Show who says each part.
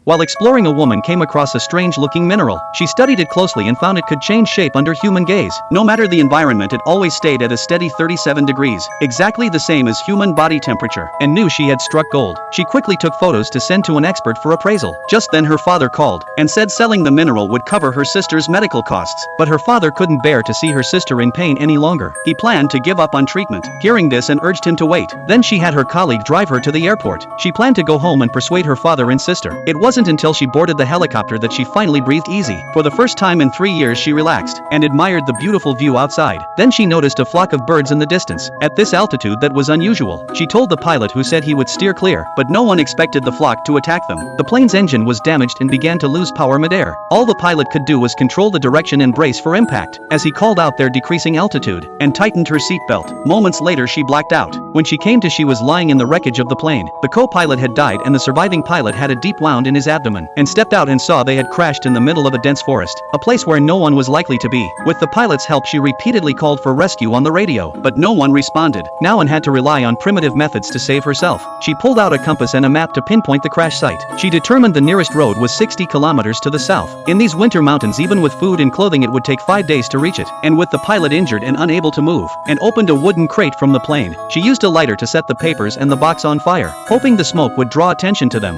Speaker 1: While exploring, a woman came across a strange-looking mineral. She studied it closely and found it could change shape under human gaze. No matter the environment, it always stayed at a steady 37 degrees, exactly the same as human body temperature, and knew she had struck gold. She quickly took photos to send to an expert for appraisal. Just then her father called and said selling the mineral would cover her sister's medical costs. But her father couldn't bear to see her sister in pain any longer. He planned to give up on treatment. Hearing this, and urged him to wait. Then she had her colleague drive her to the airport. She planned to go home and persuade her father and sister. It wasn't until she boarded the helicopter that she finally breathed easy. For the first time in 3 years, she relaxed and admired the beautiful view outside. Then she noticed a flock of birds in the distance. At this altitude, that was unusual. She told the pilot, who said he would steer clear, but no one expected the flock to attack them. The plane's engine was damaged and began to lose power midair. All the pilot could do was control the direction and brace for impact, as he called out their decreasing altitude, and tightened her seatbelt. Moments later, she blacked out. When she came to, she was lying in the wreckage of the plane. The co-pilot had died, and the surviving pilot had a deep wound in his abdomen, and stepped out and saw they had crashed in the middle of a dense forest, a place where no one was likely to be. With the pilot's help, she repeatedly called for rescue on the radio, but no one responded. Now Anne had to rely on primitive methods to save herself. She pulled out a compass and a map to pinpoint the crash site. She determined the nearest road was 60 kilometers to the south. In these winter mountains, even with food and clothing, it would take 5 days to reach it. And with the pilot injured and unable to move, and opened a wooden crate from the plane. She used a lighter to set the papers and the box on fire, hoping the smoke would draw attention to them.